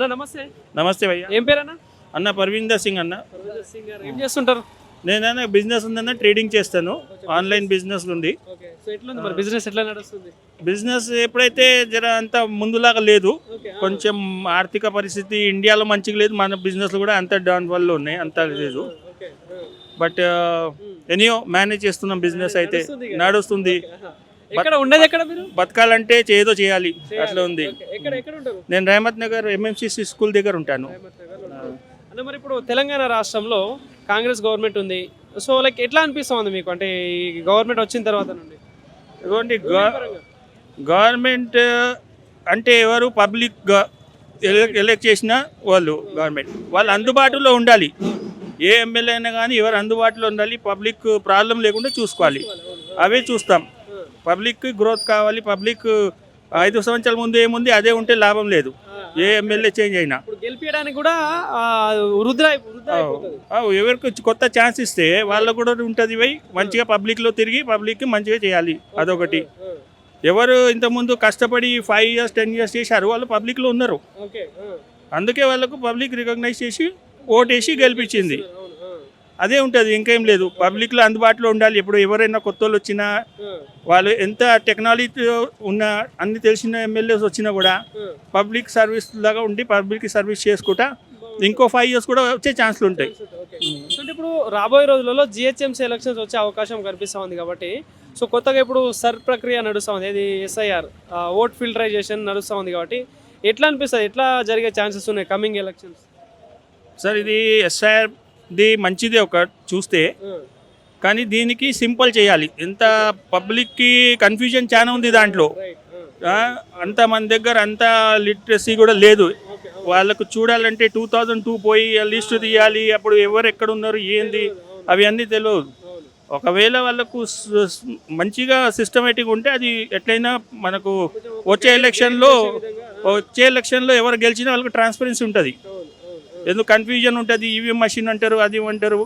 అన్న నమస్తే. నమస్తే భయ్య. ఏం పేరన్నా? అన్న పర్వీందర్ సింగ్ అన్న. పర్వీందర్ సింగ్ గారు ఏం చేస్తుంటారు? నేనైనా బిజినెస్ ఉందన్న, ట్రేడింగ్ చేస్తాను. ఆన్లైన్ బిజినెస్ ఉంది. ఓకే. సో ఎట్లుంది మరి బిజినెస్ ఎట్లా నడుస్తుంది? బిజినెస్ ఎప్పుడైతే జర అంత ముందులాగా లేదు, ఓకే. కొంచెం ఆర్థిక పరిస్థితి ఇండియాలో మంచిగా లేదు, మన బిజినెస్లు కూడా అంత డౌన్ వల్ల ఉన్నాయి, అంత లేదు. ఓకే. బట్ ఎనీయో మేనేజ్ చేస్తున్నాం, బిజినెస్ అయితే నడుస్తుంది. ఎక్కడ ఉండేది ఎక్కడ మీరు? బతకాలంటే ఏదో చేయాలి, అట్లా ఉంది. ఓకే. ఎక్కడ ఎక్కడ ఉంటారు? నేను రహమత్ నగర్ ఎంఎంసీసీ స్కూల్ దగ్గర ఉంటాను. అన్న మరి ఇప్పుడు తెలంగాణ రాష్ట్రంలో కాంగ్రెస్ గవర్నమెంట్ ఉంది. సో లైక్ ఎట్లా అనిపిస్తుంది మీకు, అంటే ఈ గవర్నమెంట్ వచ్చిన తర్వాత నుండి? ఇదిగోండి, గవర్నమెంట్ అంటే ఎవరు పబ్లిక్ ఎలక్ట్ చేసిన వాళ్ళు, గవర్నమెంట్ వాళ్ళు అందుబాటులో ఉండాలి. ఏ ఎమ్మెల్యే అయినా కానీ ఎవరు అందుబాటులో ఉండాలి, పబ్లిక్ ప్రాబ్లం లేకుండా చూసుకోవాలి. అవే చూస్తాం. పబ్లిక్ గ్రోత్ కావాలి. పబ్లిక్ 5 సంవత్సరాల ముందు ఏముంది అదే ఉంటే లాభం లేదు, ఏ ఎమ్మెల్యే చేంజ్ అయినా. గెలిపించడానికి కూడా ఎవరికి కొత్త ఛాన్స్ ఇస్తే వాళ్ళకు కూడా ఉంటుంది. మంచిగా పబ్లిక్లో తిరిగి పబ్లిక్కి మంచిగా చేయాలి, అదొకటి. ఎవరు ఇంతకుముందు కష్టపడి 5 years 10 years చేశారు, వాళ్ళు పబ్లిక్లో ఉన్నారు. అందుకే వాళ్ళకు పబ్లిక్ రికగ్నైజ్ చేసి ఓటేసి గెలిపించింది. అదే ఉంటుంది, ఇంకేం లేదు. పబ్లిక్లో అందుబాటులో ఉండాలి. ఇప్పుడు ఎవరైనా కొత్త వాళ్ళు వచ్చినా, వాళ్ళు ఎంత టెక్నాలజీ ఉన్న అన్ని తెలిసిన ఎమ్మెల్యేస్ వచ్చినా కూడా పబ్లిక్ సర్వీస్ లాగా ఉండి పబ్లిక్ సర్వీస్ చేసుకుంటా ఇంకో 5 years కూడా వచ్చే ఛాన్స్లు ఉంటాయి. అంటే ఇప్పుడు రాబోయే రోజులలో జిహెచ్ఎంసీ ఎలక్షన్స్ వచ్చే అవకాశం కనిపిస్తూ ఉంది కాబట్టి, సో కొత్తగా ఇప్పుడు సర్ ప్రక్రియ నడుస్తూ ఉంది, ఇది SIR ఓట్ ఫిల్టరైజేషన్ నడుస్తూ ఉంది కాబట్టి ఎట్లా అనిపిస్తుంది, ఎట్లా జరిగే ఛాన్సెస్ ఉన్నాయి కమింగ్ ఎలక్షన్స్? సార్, ఇది SIRది మంచిదే ఒక చూస్తే, కానీ దీనికి సింపుల్ చేయాలి. ఎంత పబ్లిక్కి కన్ఫ్యూజన్ చాలా ఉంది దాంట్లో. అంత మన దగ్గర అంత లిటరసీ కూడా లేదు. వాళ్ళకు చూడాలంటే 2002 పోయి లిస్ట్ తీయాలి, అప్పుడు ఎవరు ఎక్కడ ఉన్నారు ఏంది అవి అన్నీ తెలియదు. ఒకవేళ వాళ్ళకు మంచిగా సిస్టమేటిక్ ఉంటే అది ఎట్లయినా మనకు వచ్చే ఎలక్షన్లో ఎవరు గెలిచినా వాళ్ళకి ట్రాన్స్పరెన్సీ ఉంటుంది. ఎందుకు కన్ఫ్యూజన్ ఉంటుంది, ఈవీఎం మెషిన్ అంటారు, అది అంటారు,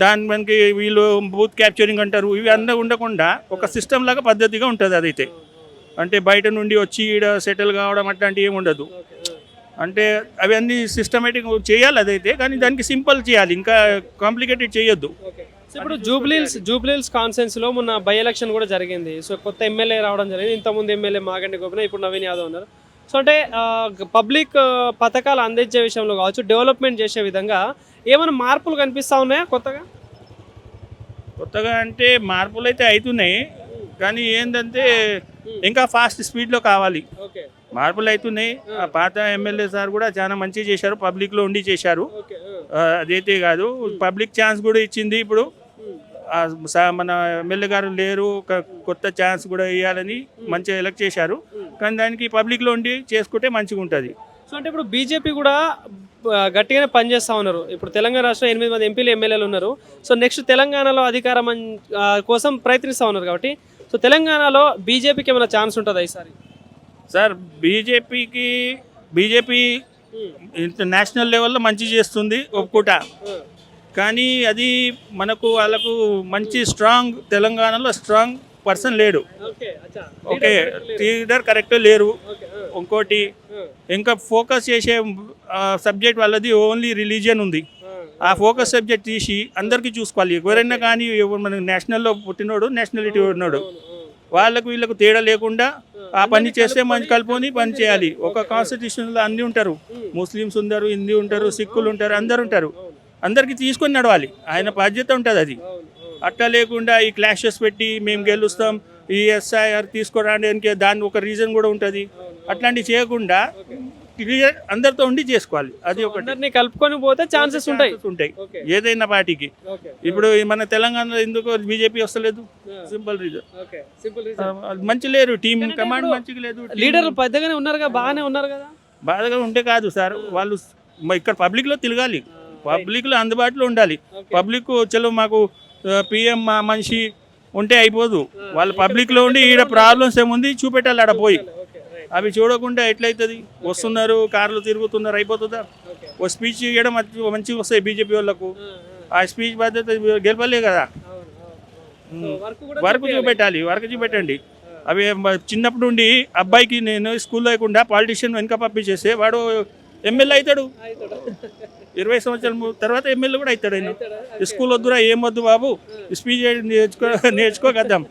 దాని మనకి వీళ్ళు బూత్ క్యాప్చరింగ్ అంటారు, ఇవి అన్నీ ఉండకుండా ఒక సిస్టమ్ లాగా పద్ధతిగా ఉంటుంది. అదైతే అంటే బయట నుండి వచ్చి ఈడ సెటిల్ కావడం అట్లాంటివి ఏమి ఉండదు. అంటే అవి అన్నీ సిస్టమేటిక్ చేయాలి అదైతే, కానీ దానికి సింపుల్ చేయాలి, ఇంకా కాంప్లికేటెడ్ చేయొద్దు. ఇప్పుడు జూబ్లీహిల్స్ కాన్ఫరెన్స్లో మొన్న బై ఎలక్షన్ కూడా జరిగింది. సో కొత్త ఎమ్మెల్యే రావడం జరిగింది. ఇంతకుముందు ఎమ్మెల్యే మాగంటి గోపినాథ్, ఇప్పుడు నవీన్ యాదవ్ ఉన్నారు. సో అంటే పబ్లిక్ పథకాలు అందించే విషయంలో కావచ్చు, డెవలప్మెంట్ చేసే విధంగా ఏమైనా మార్పులు కనిపిస్తూ ఉన్నాయా కొత్తగా అంటే మార్పులు అయితే అవుతున్నాయి, కానీ ఏంటంటే ఇంకా ఫాస్ట్ స్పీడ్లో కావాలి. మార్పులు అవుతున్నాయి. పాత ఎమ్మెల్యే సార్ కూడా చాలా మంచిగా చేశారు, పబ్లిక్లో ఉండి చేశారు. అదైతే కాదు, పబ్లిక్ ఛాన్స్ కూడా ఇచ్చింది. ఇప్పుడు మన ఎమ్మెల్యే గారు లేరు, కొత్త ఛాన్స్ కూడా ఇవ్వాలని మంచిగా ఎలక్ట్ చేశారు, కానీ దానికి పబ్లిక్లో ఉండి చేసుకుంటే మంచిగా ఉంటుంది. సో అంటే ఇప్పుడు బీజేపీ కూడా గట్టిగానే పనిచేస్తూ ఉన్నారు. ఇప్పుడు తెలంగాణ రాష్ట్రం 8 మంది ఎంపీలు ఎమ్మెల్యేలు ఉన్నారు. సో నెక్స్ట్ తెలంగాణలో అధికారం కోసం ప్రయత్నిస్తూ ఉన్నారు కాబట్టి, సో తెలంగాణలో బీజేపీకి ఏమైనా ఛాన్స్ ఉంటుందా ఈసారి? సార్, బీజేపీ నేషనల్ లెవెల్లో మంచి చేస్తుంది ఒప్పుకుంటా, కానీ అది వాళ్ళకు మంచి స్ట్రాంగ్ తెలంగాణలో స్ట్రాంగ్ పర్సన్ లేడు. ఓకే, లీడర్ కరెక్ట్ లేరు. ఇంకోటి ఇంకా ఫోకస్ చేసే సబ్జెక్ట్ వాళ్ళది ఓన్లీ రిలీజియన్ ఉంది. ఆ ఫోకస్ సబ్జెక్ట్ తీసి అందరికీ చూసుకోవాలి. ఎవరైనా కానీ మన నేషనల్లో పుట్టినోడు, నేషనాలిటీ ఉన్నాడు, వాళ్ళకు వీళ్ళకు తేడా లేకుండా ఆ పని చేస్తే మంచి కలుపుకొని పని చేయాలి. ఒక కాన్స్టిట్యూషన్లో అన్నీ ఉంటారు, ముస్లిమ్స్ ఉంటారు, హిందూ ఉంటారు, సిక్కులు ఉంటారు, అందరు ఉంటారు. అందరికీ తీసుకొని నడవాలి, ఆయన బాధ్యత ఉంటుంది అది. అట్లా లేకుండా ఈ క్లాషెస్ పెట్టి మేము గెలుస్తాం, ఈ SIR తీసుకోవడానికి దాని ఒక రీజన్ కూడా ఉంటుంది. అట్లాంటివి చేయకుండా క్లియర్ అందరితో ఉండి చేసుకోవాలి. అది ఒకటి కలుపుకొని పోతే ఛాన్సెస్ ఉంటాయి ఏదైనా పార్టీకి. ఇప్పుడు మన తెలంగాణలో ఎందుకు బీజేపీ వస్తలేదు? సింపుల్ రీజన్, మంచి లేరు, టీం కమాండ్ మంచిగా లేదు. లీడర్లు పెద్దగానే ఉన్నారు, బాగానే ఉన్నారు కదా. బాగా ఉంటే కాదు సార్, వాళ్ళు ఇక్కడ పబ్లిక్లో తిరగాలి, పబ్లిక్లో అందుబాటులో ఉండాలి. పబ్లిక్ చలో మాకు PM మా మనిషి ఉంటే అయిపోదు, వాళ్ళు పబ్లిక్లో ఉండి ఈడ ప్రాబ్లమ్స్ ఏముంది చూపెట్టాలి ఆడ పోయి. అవి చూడకుండా ఎట్లయితుంది? వస్తున్నారు, కార్లు తిరుగుతున్నారు, అయిపోతుందా? ఓ స్పీచ్ ఇవ్వడం మంచిగా వస్తాయి బీజేపీ వాళ్ళకు. ఆ స్పీచ్ బాధ్యత గెలపలే కదా, వర్క్ చూపెట్టండి. అవి చిన్నప్పటి నుండి అబ్బాయికి నేను స్కూల్లో లేకుండా పాలిటిషియన్ వెనక పంపించేస్తే వాడు ఎమ్మెల్యే అవుతాడు. 20 సంవత్సరాల తర్వాత ఎమ్మెల్యే కూడా అవుతాడు. ఆయన స్కూల్ వద్దురా, ఏం వద్దు బాబు, స్పీచ్ నేర్చుకోగద్దాం.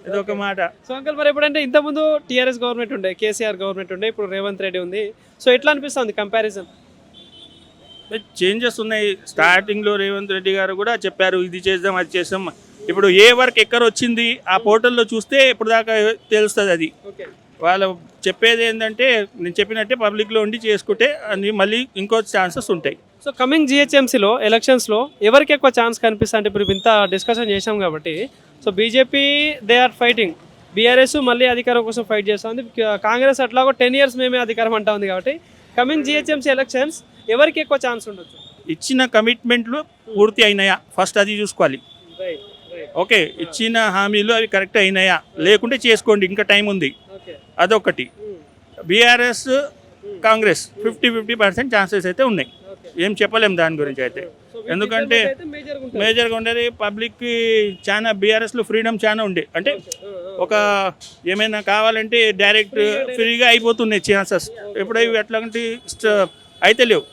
ఇది ఒక మాట. సో అంకల్ మరి ఎప్పుడంటే ఇంతకుముందు టీఆర్ఎస్ గవర్నమెంట్ ఉండే, కేసీఆర్ గవర్నమెంట్ ఉండే, ఇప్పుడు రేవంత్ రెడ్డి ఉంది. సో ఎట్లా అనిపిస్తుంది కంపారిజన్? చేంజెస్ ఉన్నాయి. స్టార్టింగ్లో రేవంత్ రెడ్డి గారు కూడా చెప్పారు ఇది చేద్దాం అది చేద్దాం. ఇప్పుడు ఏ వర్క్ ఎక్కడ వచ్చింది ఆ పోర్టల్లో చూస్తే ఇప్పుడు దాకా తెలుస్తుంది. అది వాళ్ళు చెప్పేది ఏంటంటే నేను చెప్పినట్టే పబ్లిక్లో ఉండి చేసుకుంటే అని మళ్ళీ ఇంకో ఛాన్సెస్ ఉంటాయి. సో కమింగ్ జిహెచ్ఎంసీలో ఎలక్షన్స్లో ఎవరికి ఎక్కువ ఛాన్స్ కనిపిస్తుంది అంటే ఇప్పుడు ఇంత డిస్కషన్ చేసాం కాబట్టి, so BJP they are fighting, BRS మళ్ళీ అధికారం కోసం ఫైట్ చేస్తుంది, కాంగ్రెస్ అట్లాగో 10 years మేమే అధికారం అంటా ఉంది. కాబట్టి కమింగ్ జిహెచ్ఎంసీ ఎలక్షన్స్ ఎవరికి ఎక్కువ ఛాన్స్ ఉండొచ్చు? ఇచ్చిన కమిట్మెంట్లు పూర్తి అయినాయా ఫస్ట్ అది చూసుకోవాలి. ఓకే, ఇచ్చిన హామీలు అవి కరెక్ట్ అయినాయా, లేకుంటే చేసుకోండి, ఇంకా టైం ఉంది. అదొకటి. బీఆర్ఎస్ కాంగ్రెస్ 50-50% ఛాన్సెస్ అయితే ఉన్నాయి. ఏం చెప్పలేం దాని గురించి అయితే. ఎందుకంటే మేజర్గా ఉండేది పబ్లిక్కి చాలా, బీఆర్ఎస్లో ఫ్రీడమ్ చాలా ఉండే. అంటే ఒక ఏమైనా కావాలంటే డైరెక్ట్ ఫ్రీగా అయిపోతున్నాయి ఛాన్సెస్. ఎప్పుడైతే ఎట్లాంటి అయితే లేవు,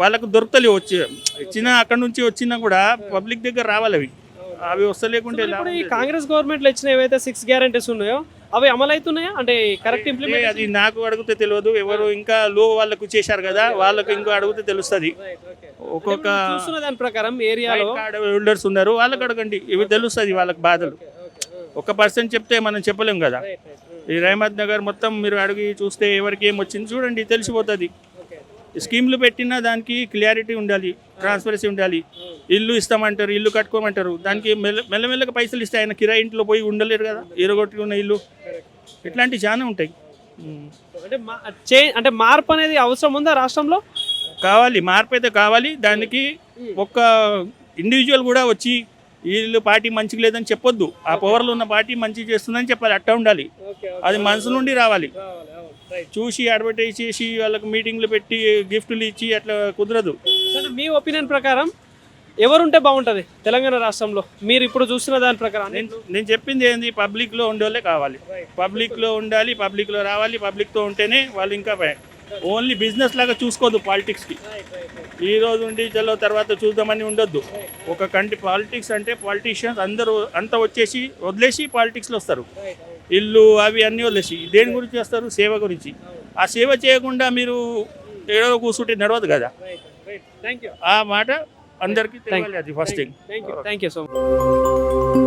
వాళ్ళకు దొరుకుతలేవు. ఇచ్చిన అక్కడ నుంచి వచ్చినా కూడా పబ్లిక్ దగ్గర రావాలి. అవి వస్తలేకుంటే ఈ కాంగ్రెస్ గవర్నమెంట్లో ఇచ్చిన ఏవైతే 6 guarantees ఉన్నాయో అవి అమలు అవుతున్నాయా అంటే కరెక్ట్ ఇంప్లిమెంట్? అది నాకు అడిగితే తెలియదు. ఎవరు ఇంకా లో వాళ్ళకు చేశారు కదా, వాళ్ళకు ఇంకా అడిగితే తెలుస్తుంది. ఒక్కొక్క చూస్తున్న దాని ప్రకారం ఏరియాలో హోల్డర్స్ ఉన్నారు, వాళ్ళకి అడగండి, ఇవి తెలుస్తుంది వాళ్ళకి బాధలు. 1% చెప్తే మనం చెప్పలేం కదా. ఈ రహమత్ నగర్ మొత్తం మీరు అడిగి చూస్తే ఎవరికి ఏం వచ్చింది చూడండి, తెలిసిపోతుంది. స్కీమ్లు పెట్టినా దానికి క్లియారిటీ ఉండాలి, ట్రాన్స్పరెన్సీ ఉండాలి. ఇల్లు ఇస్తామంటారు, ఇల్లు కట్టుకోమంటారు, దానికి మెల్లమెల్లగా పైసలు ఇస్తే ఆయన కిరాయి ఇంట్లో పోయి ఉండలేరు కదా, ఎరగొట్టుకున్న ఇల్లు. ఇట్లాంటివి చాలా ఉంటాయి. అంటే మార్పు అనేది అవసరం ఉందా రాష్ట్రంలో? కావాలి, మార్పు అయితే కావాలి. దానికి ఒక్క ఇండివిజువల్ కూడా వచ్చి వీళ్ళు పార్టీ మంచిగా లేదని చెప్పొద్దు. ఆ పవర్లో ఉన్న పార్టీ మంచి చేస్తుందని చెప్పాలి. అట్టా ఉండాలి, అది మనసు నుండి రావాలి. చూసి అడ్వర్టైజ్ చేసి వాళ్ళకి మీటింగ్లు పెట్టి గిఫ్ట్లు ఇచ్చి అట్లా కుదరదు. మీ ఒపీనియన్ ప్రకారం ఎవరుంటే బాగుంటుంది తెలంగాణ రాష్ట్రంలో మీరు ఇప్పుడు చూస్తున్న దాని ప్రకారం? నేను చెప్పింది ఏంది, పబ్లిక్లో ఉండేవాళ్ళే కావాలి. పబ్లిక్లో ఉండాలి, పబ్లిక్లో రావాలి. పబ్లిక్తో ఉంటేనే వాళ్ళు ఇంకా ఓన్లీ బిజినెస్ లాగా చూసుకోవద్దు పాలిటిక్స్కి. ఈ రోజు ఉండి చలో తర్వాత చూద్దామని ఉండొద్దు. ఒక పాలిటిక్స్ అంటే పాలిటీషియన్స్ అందరూ అంతా వచ్చేసి వదిలేసి పాలిటిక్స్లో వస్తారు. ఇల్లు అవి అన్నీ వదిలేసి దేని గురించి వస్తారు? సేవ గురించి. ఆ సేవ చేయకుండా మీరు ఏదో కూర్చుంటే నడవదు కదా. ఆ మాట అందరికీ తెలియాలి. అది first thing. Thank you so much.